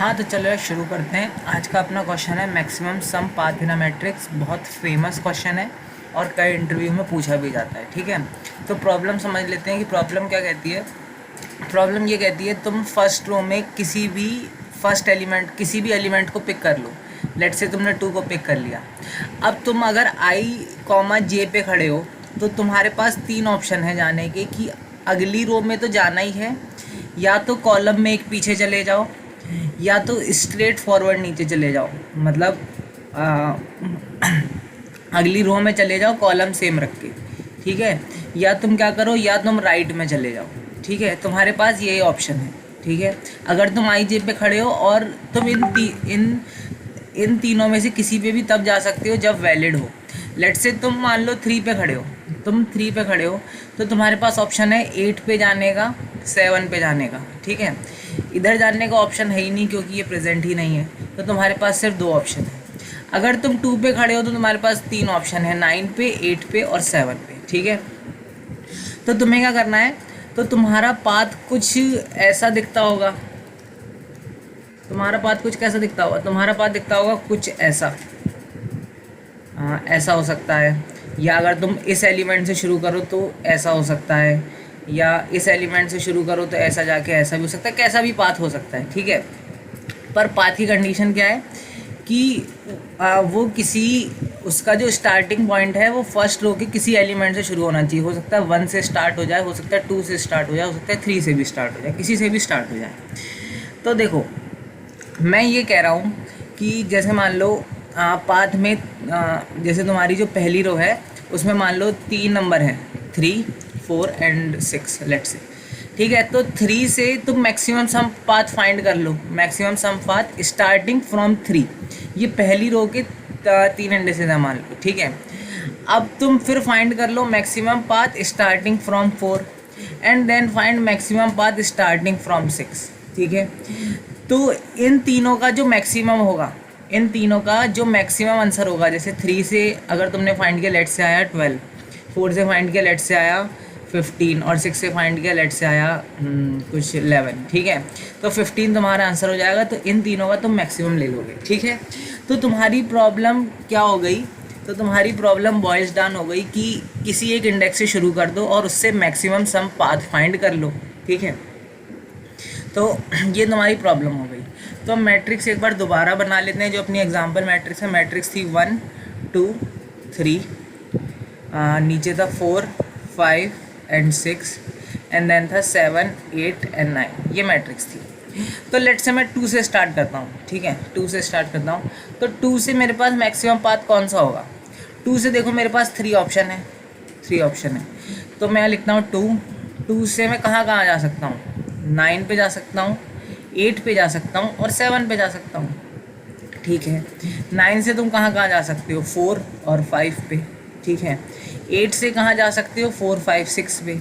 हाँ तो चलो यार शुरू करते हैं। आज का अपना क्वेश्चन है maximum sum path in a matrix. बहुत फेमस क्वेश्चन है और कई इंटरव्यू में पूछा भी जाता है। ठीक है, तो प्रॉब्लम समझ लेते हैं कि प्रॉब्लम क्या कहती है। प्रॉब्लम ये कहती है तुम फर्स्ट रो में किसी भी किसी भी एलिमेंट को पिक कर लो। लेट से तुमने 2 को पिक कर लिया। अब तुम अगर आई कॉमा जे पे खड़े हो तो तुम्हारे पास 3 ऑप्शन है जाने के कि अगली रो में तो जाना ही है, या तो कॉलम में एक पीछे चले जाओ, या तो स्ट्रेट फॉरवर्ड नीचे चले जाओ। मतलब अगली रो में चले जाओ कॉलम सेम रख के। ठीक है, या तुम क्या करो, या तुम राइट में चले जाओ। ठीक है, तुम्हारे पास ये ऑप्शन है। ठीक है, अगर तुम आई जे पे खड़े हो और तुम इन तीनों में से किसी पे भी तब जा सकते हो जब वैलिड हो। लेट से तुम मान लो 3 पे खड़े हो, तो तुम्हारे पास ऑप्शन है 8 पे जाने का, 7 पे जाने का। ठीक है, इधर जाने का ऑप्शन है ही नहीं क्योंकि ये प्रेजेंट ही नहीं है, तो तुम्हारे पास सिर्फ 2 ऑप्शन है। अगर तुम 2 पे खड़े हो तो तुम्हारे पास 3 ऑप्शन है, 9 पे, 8 पे और 7 पे। ठीक है, तो तुम्हें क्या करना है, तो तुम्हारा पाथ कुछ ऐसा दिखता होगा। तुम्हारा पाथ कुछ कैसा दिखता होगा, तुम्हारा पाथ दिखता होगा कुछ ऐसा। ऐसा हो सकता है, या अगर तुम इस एलिमेंट से शुरू करो तो ऐसा हो सकता है, या इस एलिमेंट से शुरू करो तो ऐसा जाके ऐसा भी हो सकता है। कैसा भी पाथ हो सकता है। ठीक है, पर पाथ की कंडीशन क्या है कि वो किसी उसका जो स्टार्टिंग पॉइंट है वो फर्स्ट रो के किसी एलिमेंट से शुरू होना चाहिए। हो सकता है 1 से स्टार्ट हो जाए, हो सकता है 2 से स्टार्ट हो जाए, हो सकता है 3 से भी स्टार्ट हो जाए, किसी से भी स्टार्ट हो जाए। तो देखो, मैं ये कह रहा हूँ कि जैसे मान लो पाथ में जैसे तुम्हारी जो पहली रो है उसमें मान लो 3 नंबर है, 3, 4 एंड 6 लेट्स से। ठीक है, तो 3 से तुम मैक्सिमम सम पाथ फाइंड कर लो। Maximum sum path starting from 3, ये पहली रो के 3 इंडेसेस है मान लो। ठीक है, अब तुम फिर फाइंड कर लो maximum path starting from 4 and then find maximum path starting from 6। ठीक है, तो इन तीनों का जो मैक्सिमम होगा, इन तीनों का जो मैक्सिमम आंसर होगा, जैसे 3 से अगर तुमने फाइंड किया लेट से आया 12, 4 से फाइंड किया लेट से आया 15 और 6 से फाइंड किया लेट से आया कुछ 11। ठीक है, तो 15 तुम्हारा आंसर हो जाएगा। तो इन तीनों का तुम मैक्सिमम ले लोगे। ठीक है, तो तुम्हारी प्रॉब्लम क्या हो गई, तो तुम्हारी प्रॉब्लम बॉयल्स डाउन हो गई कि किसी एक इंडेक्स से शुरू कर दो और उससे मैक्सिमम सम पाथ फाइंड कर लो। ठीक है, तो ये तुम्हारी प्रॉब्लम हो गई। तो हम मैट्रिक्स एक बार दोबारा बना लेते हैं। जो अपनी एग्जांपल मैट्रिक्स है, मैट्रिक्स थी 1 2 3, नीचे था 4 5 एंड 6 एंड देन था 7 8 एंड 9, ये मैट्रिक्स थी। तो लेट से मैं 2 से स्टार्ट करता हूँ। ठीक है, 2 से स्टार्ट करता हूँ। तो 2 से मेरे पास मैक्सिमम पाथ कौन सा होगा। 2 से देखो मेरे पास 3 ऑप्शन है, 3 ऑप्शन है। तो मैं लिखता हूँ 2 से मैं कहाँ कहाँ जा सकता हूँ, 9 पे जा सकता हूँ, 8 पे जा सकता हूँ और 7 पे जा सकता हूँ। ठीक है, 9 से तुम कहाँ कहाँ जा सकते हो, 4 और 5 पे। ठीक है, 8 से कहाँ जा सकते हो, 4 5 6 पे।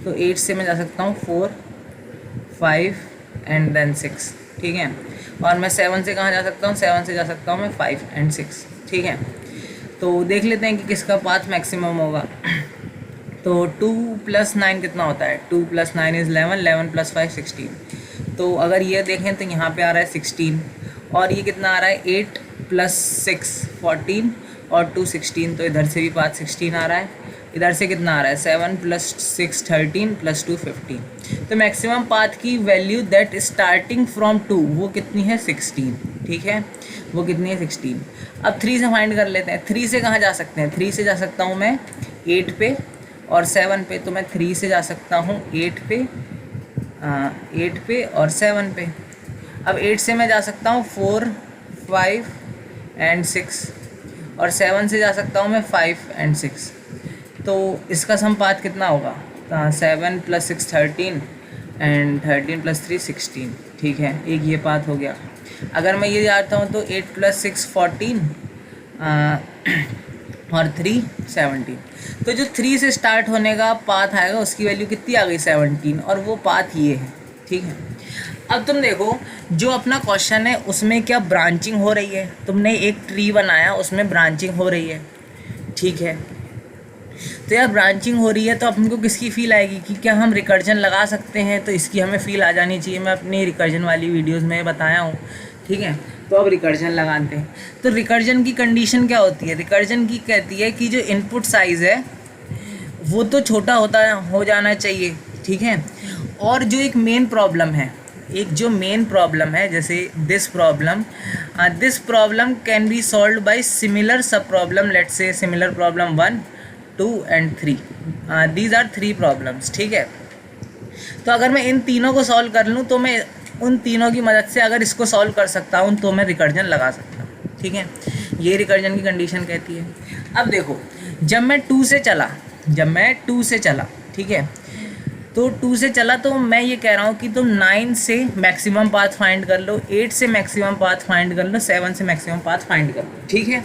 तो 8 से मैं जा सकता हूँ 4 5 एंड देन 6। ठीक है, और मैं 7 से कहाँ जा सकता हूँ, 7 से जा सकता हूँ मैं 5 एंड 6। ठीक है, तो देख लेते हैं कि किसका पाथ मैक्सिमम होगा। तो 2 + 9 कितना होता है, 2 + 9 इज़ 11, 11 + 5 16। तो अगर ये देखें तो यहाँ पे आ रहा है 16, और ये कितना आ रहा है 8 + 6 14 और 2 16। तो इधर से भी पाथ 16 आ रहा है, इधर से कितना आ रहा है 7 + 6 13 + 2 15। तो मैक्सिमम पाथ की वैल्यू दैट स्टार्टिंग फ्रॉम 2 वो कितनी है 16। ठीक है, वो कितनी है 16। अब 3 से फाइंड कर लेते हैं। 3 से कहाँ जा सकते हैं, 3 से जा सकता हूँ मैं 8 पे और 7 पे। तो मैं 3 से जा सकता हूँ 8 पे और 7 पे। अब 8 से मैं जा सकता हूँ 4 5 एंड 6 और 7 से जा सकता हूँ मैं 5 एंड 6। तो इसका सम पाथ कितना होगा, 7 + 6 13 एंड 13 + 3 16। ठीक है, एक ये पाथ हो गया। अगर मैं ये जाता हूँ तो 8 + 6 14 और 3 17। तो जो 3 से स्टार्ट होने का पाथ आएगा उसकी वैल्यू कितनी आ गई 17, और वो पाथ ये है। ठीक है, अब तुम देखो जो अपना क्वेश्चन है उसमें क्या ब्रांचिंग हो रही है। तुमने एक ट्री बनाया, उसमें ब्रांचिंग हो रही है। ठीक है, तो यार ब्रांचिंग हो रही है तो अपन को किसकी फ़ील आएगी कि क्या हम रिकर्जन लगा सकते हैं, तो इसकी हमें फ़ील आ जानी चाहिए। मैं अपनी रिकर्जन वाली वीडियोस में बताया हूँ ठीक है। तो अब रिकर्जन लगाते हैं। तो रिकर्जन की कंडीशन क्या होती है? रिकर्जन की कहती है कि जो इनपुट साइज़ है वो तो छोटा हो जाना चाहिए, ठीक है। और जो एक मेन प्रॉब्लम है, एक जो मेन प्रॉब्लम है, जैसे this problem can be solve by similar sub problem, let's say similar problem 1, 2 and 3, these are 3 problems, ठीक है। तो अगर मैं इन तीनों को सॉल्व कर लूँ तो मैं उन तीनों की मदद से अगर इसको सॉल्व कर सकता हूँ तो मैं रिकर्जन लगा सकता हूँ, ठीक है। ये रिकर्जन की कंडीशन कहती है। अब देखो, जब मैं 2 से चला, ठीक है, तो 2 से चला तो मैं ये कह रहा हूँ कि तुम 9 से मैक्सिमम पाथ फाइंड कर लो, 8 से मैक्सिमम पाथ फाइंड कर लो, 7 से मैक्सिमम पाथ फाइंड कर लो, ठीक है।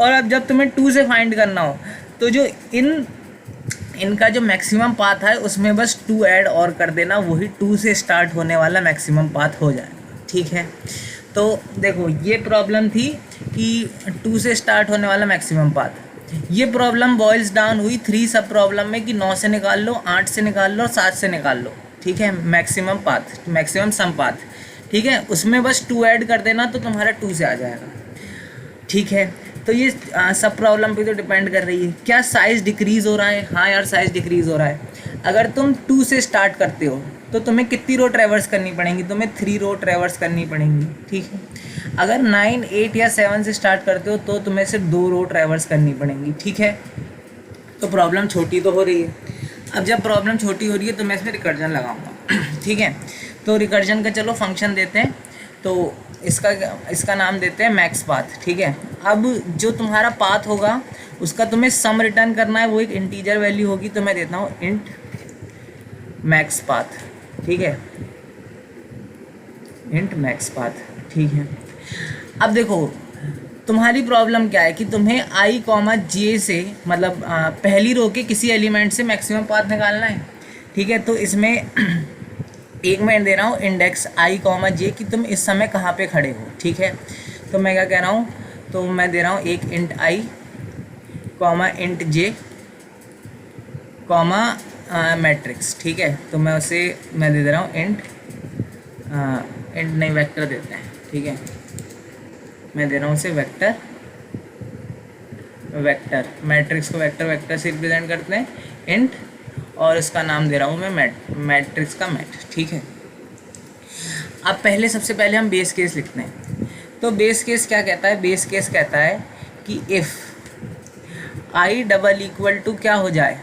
और अब जब तुम्हें 2 से फाइंड करना हो तो जो इनका जो मैक्सिमम पाथ है उसमें बस 2 ऐड और कर देना, वही 2 से स्टार्ट होने वाला मैक्सिमम पाथ हो जाएगा, ठीक है। तो देखो, ये प्रॉब्लम थी कि 2 से स्टार्ट होने वाला मैक्सिमम पाथ। ये प्रॉब्लम बॉइल्स डाउन हुई 3 सब प्रॉब्लम में कि 9 से निकाल लो, 8 से निकाल लो और 7 से निकाल लो, ठीक है, मैक्सिमम सम पाथ, ठीक है। उसमें बस 2 ऐड कर देना तो तुम्हारा 2 से आ जाएगा, ठीक है। तो ये सब प्रॉब्लम पे तो डिपेंड कर रही है। क्या साइज़ डिक्रीज़ हो रहा है? हाँ यार, साइज़ डिक्रीज़ हो रहा है। अगर तुम 2 से स्टार्ट करते हो तो तुम्हें कितनी रो ट्रैवर्स करनी पड़ेंगी? तुम्हें 3 रो ट्रैवर्स करनी पड़ेंगी, ठीक है। अगर 9, 8 या 7 से स्टार्ट करते हो तो तुम्हें सिर्फ 2 रो ट्रैवर्स करनी पड़ेंगी, ठीक है। तो प्रॉब्लम छोटी तो हो रही है। अब जब प्रॉब्लम छोटी हो रही है तो मैं इसमें रिकर्जन लगाऊंगा, ठीक है। तो रिकर्जन का चलो फंक्शन देते हैं, तो इसका नाम देते हैं मैक्स पाथ, ठीक है। अब जो तुम्हारा पाथ होगा उसका तुम्हें सम रिटर्न करना है, वो एक इंटीजर वैल्यू होगी, तो मैं देता हूँ इंट मैक्स पाथ, ठीक है, इंट मैक्स पाथ, ठीक है। अब देखो, तुम्हारी प्रॉब्लम क्या है कि तुम्हें i, j से, मतलब पहली रो के किसी एलिमेंट से मैक्सिमम पाथ निकालना है, ठीक है। तो इसमें एक मैं दे रहा हूँ इंडेक्स i, j कि तुम इस समय कहाँ पे खड़े हो, ठीक है। तो मैं क्या कह रहा हूँ, तो मैं दे रहा हूँ एक int i, int j, matrix, ठीक है। तो मैं दे रहा हूँ इंट नहीं, वेक्टर देते हैं, ठीक है। मैं दे रहा हूँ उसे वेक्टर मैट्रिक्स को वेक्टर से रिप्रेजेंट करते हैं, इंट, और इसका नाम दे रहा हूँ मैं मैट्रिक्स का मैट, ठीक है। अब सबसे पहले हम बेस केस लिखते हैं। तो बेस केस क्या कहता है? बेस केस कहता है कि if i double equal to क्या हो जाए,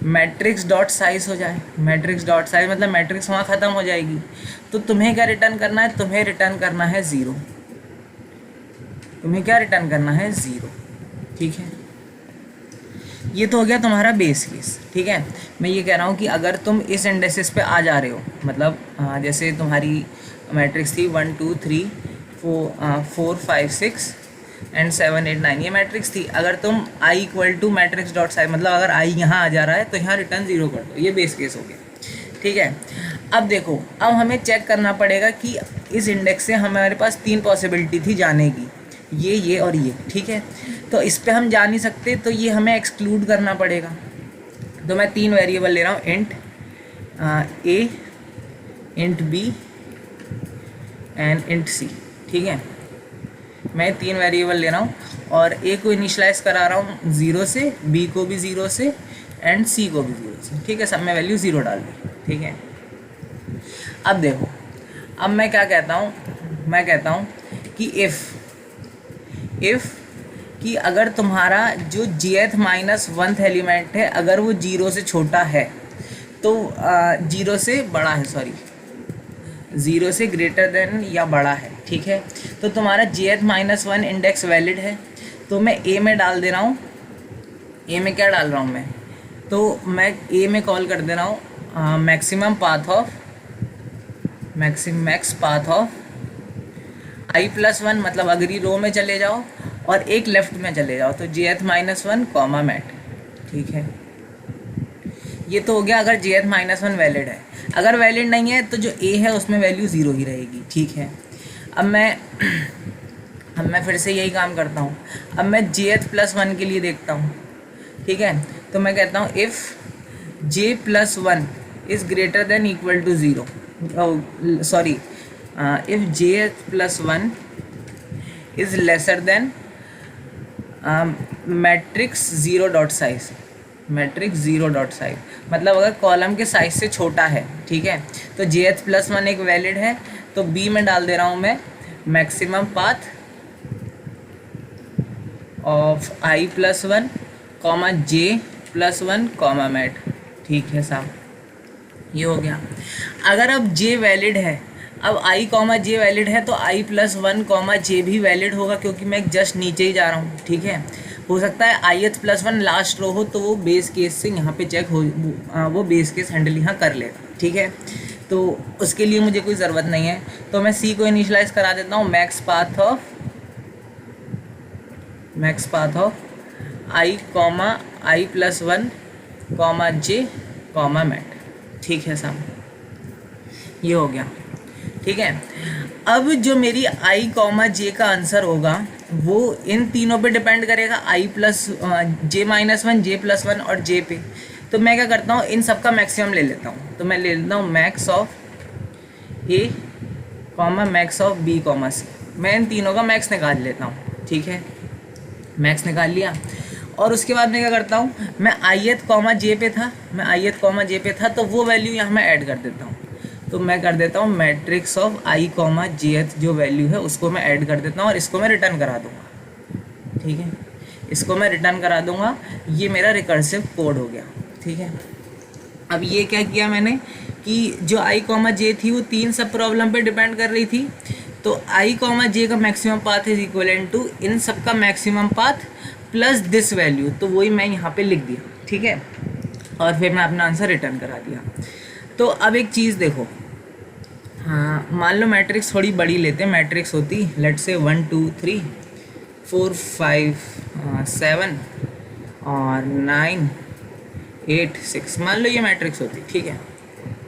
मैट्रिक्स डॉट साइज हो जाए। मैट्रिक्स डॉट साइज मतलब मैट्रिक्स वहाँ ख़त्म हो जाएगी। तो तुम्हें क्या रिटर्न करना है? तुम्हें रिटर्न करना है 0। तुम्हें क्या रिटर्न करना है? 0, ठीक है। ये तो हो गया तुम्हारा बेस केस, ठीक है। मैं ये कह रहा हूँ कि अगर तुम इस इंडेक्सेस पे आ जा रहे हो, मतलब जैसे तुम्हारी मैट्रिक्स थी 1 2 3 4 5 6 एंड 7 8 9, ये मैट्रिक्स थी। अगर तुम i equal to matrix dot size, मतलब अगर i यहाँ आ जा रहा है तो यहाँ रिटर्न 0 कर दो, ये बेस केस हो गया, ठीक है। अब देखो, अब हमें चेक करना पड़ेगा कि इस इंडेक्स से हमारे पास 3 पॉसिबिलिटी थी जाने की, ये और ये, ठीक है। तो इस पे हम जा नहीं सकते, तो ये हमें एक्सक्लूड करना पड़ेगा। तो मैं 3 वेरिएबल ले रहा हूँ, int a, int b and int c, ठीक है। मैं 3 वेरिएबल ले रहा हूँ और a को इनिशलाइज करा रहा हूँ 0 से, b को भी 0 से एंड c को भी 0 से, ठीक है। सब में वैल्यू 0 डाल दी, ठीक है। अब देखो, अब मैं क्या कहता हूँ, मैं कहता हूँ कि इफ़ कि अगर तुम्हारा जो jth माइनस 1th एलिमेंट है, अगर वो 0 से छोटा है तो 0 से बड़ा है, 0 से ग्रेटर देन या बड़ा है, ठीक है। तो तुम्हारा jth माइनस 1 इंडेक्स वैलिड है। तो मैं a में डाल दे रहा हूँ, a में क्या डाल रहा हूँ मैं, तो मैं a में कॉल कर दे रहा हूँ maximum max path of i plus 1, मतलब अगली रो में चले जाओ और एक लेफ्ट में चले जाओ, तो jth माइनस 1 कॉमा मैट, ठीक है। ये तो हो गया अगर jth माइनस 1 वैलिड है। अगर वैलिड नहीं है तो जो a है उसमें वैल्यू 0 ही रहेगी, ठीक है। अब मैं फिर से यही काम करता हूँ। अब मैं jth प्लस 1 के लिए देखता हूँ, ठीक है। तो मैं कहता हूँ if j plus 1 is greater than equal to 0, if j plus one is lesser than matrix zero dot size, matrix zero dot size मतलब अगर कॉलम के साइज से छोटा है, ठीक है, तो जे एच प्लस वन एक वैलिड है, तो बी में डाल दे रहा हूँ मैं maximum path of i plus one comma j plus one comma mat. ठीक है साहब, ये हो गया। अगर अब जे वैलिड है, अब आई कॉमा जे वैलिड है, तो आई प्लस वन कॉमा जे भी वैलिड होगा, क्योंकि मैं जस्ट नीचे ही जा रहा हूँ। ठीक है, हो सकता है i h plus one last row हो, तो वो बेस केस से यहाँ पे चेक हो, वो बेस केस हैंडल यहाँ कर लेगा। ठीक है, तो उसके लिए मुझे कोई ज़रूरत नहीं है, तो मैं सी को इनिशलाइज करा देता हूँ max path of i comma i plus one comma j comma mat. ठीक है साहब, ये हो गया। ठीक है, अब जो मेरी आई कॉमा जे का आंसर होगा वो इन तीनों पे डिपेंड करेगा, आई प्लस जे माइनस वन, जे प्लस वन और जे पे। तो मैं क्या करता हूँ, इन सब का मैक्सिमम ले लेता हूँ। तो मैं ले लेता हूँ max of a comma max of b comma c. मैं इन तीनों का मैक्स निकाल लेता हूँ। ठीक है, मैक्स निकाल लिया, और उसके बाद मैं क्या करता हूँ, मैं आईएथ कॉमा जे पे था, तो वो वैल्यू यहाँ मैं ऐड कर देता हूँ। तो मैं कर देता हूँ मैट्रिक्स ऑफ आई कॉमा जे एथ जो वैल्यू है उसको मैं ऐड कर देता हूँ, और इसको मैं रिटर्न करा दूँगा। ठीक है, इसको मैं रिटर्न करा दूँगा। ये मेरा रिकर्सिव कोड हो गया। ठीक है, अब ये क्या किया मैंने कि जो आई कॉमा जे थी वो तीन सब प्रॉब्लम पे डिपेंड कर रही थी, तो आई कॉमा जे का maximum path is equivalent to इन सब का maximum path plus this value. तो वही मैं यहाँ पे लिख दिया। ठीक है, और फिर मैं अपना आंसर रिटर्न करा दिया। तो अब एक चीज़ देखो, हाँ, मान लो मैट्रिक्स थोड़ी बड़ी लेते हैं। मैट्रिक्स होती लेट्स से 1 2 3 4 5 7 और 9 8 6, मान लो ये मैट्रिक्स होती। ठीक है,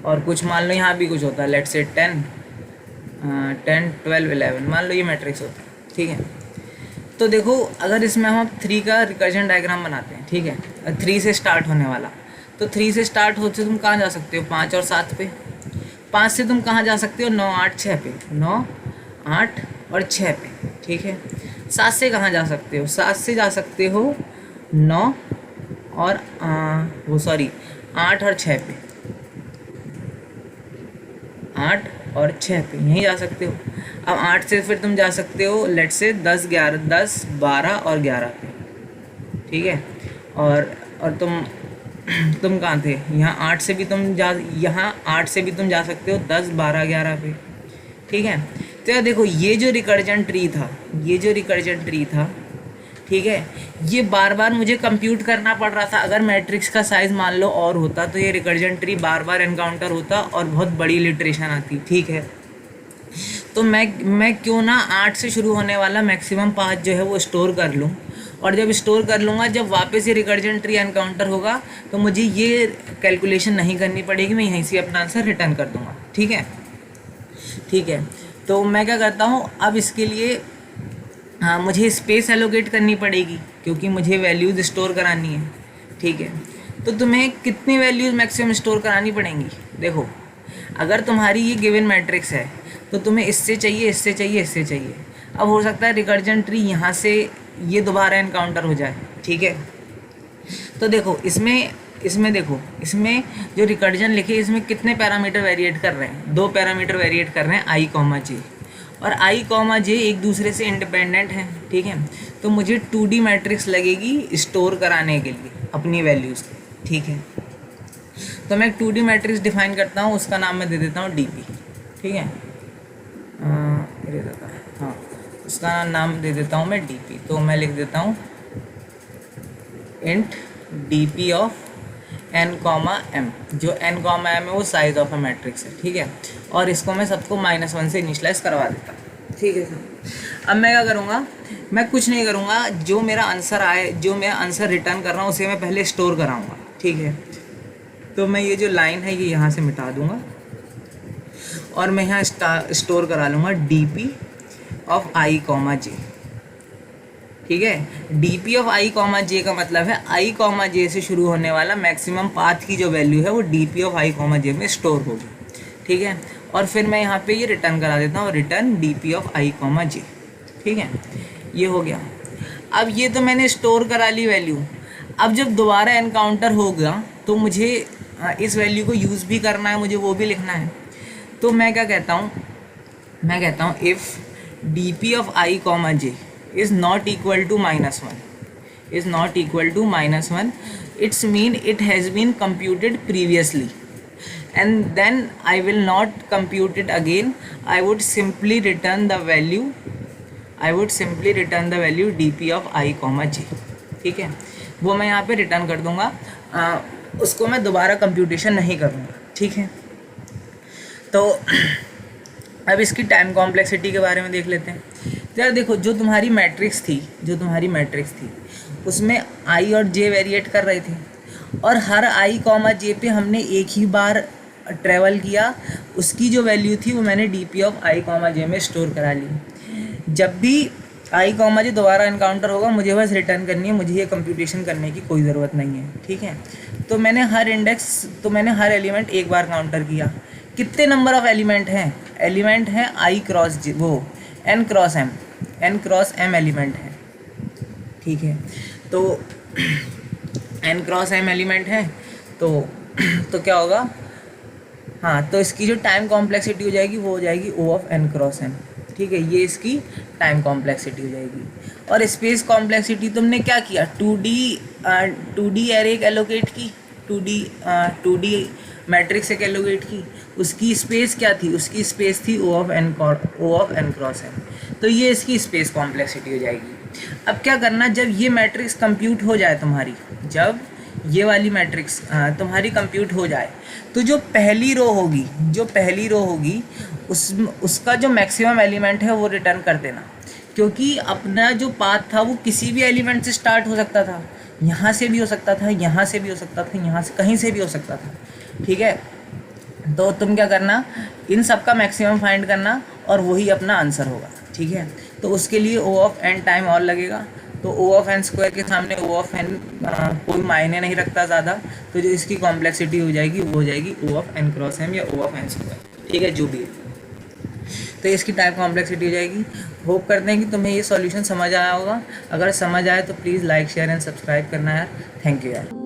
और कुछ मान लो यहाँ भी कुछ होता है, लेट्स से 10 12 11, मान लो ये मैट्रिक्स होता है। ठीक है, तो देखो अगर इसमें हम 3 का रिकर्जन डायग्राम बनाते हैं, ठीक है, 3 से स्टार्ट होने वाला, तो 3 से स्टार्ट होते तुम कहाँ जा सकते हो, 5 और 7 पे। 5 से तुम कहाँ जा सकते हो, 9 8 6 पे, 9 8 और 6 पे। ठीक है, 7 से कहाँ जा सकते हो, 7 से जा सकते हो 9 और 8 और 6 पे, 8 और 6 पे यहीं जा सकते हो। अब 8 से फिर तुम जा सकते हो लेट्स से 10 11 10 12 और 11 पे। ठीक है, और तुम कहाँ थे, यहाँ 8 से भी तुम जा सकते हो 10 12 11 पे। ठीक है, तो यार देखो ये जो रिकर्जन ट्री था, ठीक है, ये बार बार मुझे कंप्यूट करना पड़ रहा था। अगर मैट्रिक्स का साइज़ मान लो और होता तो ये रिकर्जन ट्री बार बार एनकाउंटर होता और बहुत बड़ी लिटरेशन आती। ठीक है, तो मैं क्यों ना 8 से शुरू होने वाला मैक्सिमम पाथ जो है वो स्टोर कर लूँ, और जब स्टोर कर लूँगा, जब वापस ये रिकर्जन ट्री एनकाउंटर होगा तो मुझे ये कैलकुलेशन नहीं करनी पड़ेगी, मैं यहीं से अपना आंसर रिटर्न कर दूँगा। ठीक है, तो मैं क्या करता हूँ, अब इसके लिए मुझे स्पेस एलोकेट करनी पड़ेगी, क्योंकि मुझे वैल्यूज़ स्टोर करानी है। ठीक है, तो तुम्हें कितनी वैल्यूज़ मैक्सिमम स्टोर करानी पड़ेंगी। देखो अगर तुम्हारी ये गिवन मैट्रिक्स है तो तुम्हें इससे चाहिए। अब हो सकता है रिकर्जन ट्री यहाँ से ये दोबारा एनकाउंटर हो जाए। ठीक है, तो देखो इसमें देखो, इसमें जो रिकर्जन लिखे इसमें कितने पैरामीटर वेरिएट कर रहे हैं, 2 पैरामीटर वेरिएट कर रहे हैं, आई कॉमा जे, और आई कॉमा जे एक दूसरे से इंडिपेंडेंट हैं। ठीक है, तो मुझे 2D मैट्रिक्स लगेगी स्टोर कराने के लिए अपनी वैल्यूज़। ठीक है, तो मैं एक 2D मैट्रिक्स डिफाइन करता हूँ, उसका नाम मैं दे देता हूँ DP। ठीक है, हाँ, उसका नाम दे देता हूँ मैं DP। तो मैं लिख देता हूँ int DP of n comma m, जो n कॉमा m है वो साइज ऑफ अ मैट्रिक्स है। ठीक है, और इसको मैं सबको -1 से इनिशलाइज करवा देता हूँ। ठीक है सर, अब मैं क्या करूँगा, मैं कुछ नहीं करूँगा, जो मेरा आंसर आए, जो मैं आंसर रिटर्न कर रहा हूँ उसे मैं पहले स्टोर कराऊँगा। ठीक है, तो मैं ये जो लाइन है ये यहाँ से मिटा दूँगा, और मैं यहाँ स्टोर करा लूँगा DP of i comma j. ठीक है, DP of i comma j का मतलब है आई कॉमा जे से शुरू होने वाला मैक्सिमम पाथ की जो वैल्यू है वो DP of i comma j में स्टोर होगी। ठीक है, और फिर मैं यहाँ पे ये रिटर्न करा देता हूँ, return d of i comma j. ठीक है, ये हो गया। अब ये तो मैंने स्टोर करा ली वैल्यू। अब जब दोबारा एनकाउंटर होगा तो मुझे इस वैल्यू को यूज़ भी करना है, मुझे वो भी लिखना है। तो मैं क्या कहता हूँ, मैं कहता हूँ if d p of i comma j is not equal to -1, is not equal to -1, it's mean it has been computed previously and then I will not compute it again. I would simply return the value, I would simply return the value dp of I comma j। ठीक है, वो मैं यहाँ पे return कर दूँगा, उसको मैं दोबारा कंप्यूटेशन नहीं करूँगा। ठीक है, तो अब इसकी टाइम कॉम्प्लेक्सिटी के बारे में देख लेते हैं। तो यार देखो, जो तुम्हारी मैट्रिक्स थी उसमें आई और जे वेरिएट कर रहे थे, और हर आई कॉमा जे पे हमने एक ही बार ट्रेवल किया, उसकी जो वैल्यू थी वो मैंने d p of i comma j में स्टोर करा ली। जब भी आई कॉमा जे दोबारा इनकाउंटर होगा, मुझे बस रिटर्न करनी है, मुझे ये कंप्यूटेशन करने की कोई ज़रूरत नहीं है। ठीक है, तो मैंने हर एलिमेंट एक बार काउंटर किया। कितने नंबर ऑफ एलिमेंट हैं? एलिमेंट हैं आई क्रॉस जे, वो एन क्रॉस एम एलिमेंट है। ठीक है, तो एन क्रॉस एम एलिमेंट है, तो क्या होगा, हाँ, तो इसकी जो टाइम कॉम्प्लेक्सिटी हो जाएगी वो हो जाएगी ओ ऑफ एन क्रॉस एन। ठीक है, ये इसकी टाइम कॉम्प्लेक्सिटी हो जाएगी। और स्पेस कॉम्प्लेक्सिटी तुमने क्या किया, 2D एरे एक एलोकेट की, 2D मैट्रिक्स एक एलोकेट की, उसकी स्पेस क्या थी, उसकी स्पेस थी ओ ऑफ एन क्रॉस एन। तो ये इसकी स्पेस कॉम्प्लेक्सिटी हो जाएगी। अब क्या करना, जब ये मैट्रिक्स कंप्यूट हो जाए तुम्हारी, जब ये वाली मैट्रिक्स तुम्हारी कंप्यूट हो जाए, तो जो पहली रो होगी उसका जो मैक्सिमम एलिमेंट है वो रिटर्न कर देना, क्योंकि अपना जो पाथ था वो किसी भी एलिमेंट से स्टार्ट हो सकता था, यहाँ से भी हो सकता था, यहाँ से भी हो सकता था, यहाँ से कहीं से भी हो सकता था। ठीक है, तो तुम क्या करना, इन सब का मैक्सिमम फाइंड करना और वही अपना आंसर होगा। ठीक है, तो उसके लिए ओ ऑफ एन टाइम और लगेगा। तो ओ ऑफ एन स्क्वायर के सामने ओ ऑफ एन कोई मायने नहीं रखता ज़्यादा, तो जो इसकी कॉम्प्लेक्सिटी हो जाएगी वो हो जाएगी ओ ऑफ एन क्रॉस एम या ओ ऑफ एन स्क्वायर। ठीक है, जो भी है, तो इसकी टाइम कॉम्प्लेक्सिटी हो जाएगी। होप करते हैं कि तुम्हें ये सॉल्यूशन समझ आया होगा। अगर समझ आए तो please like share and subscribe करना यार। थैंक यू यार।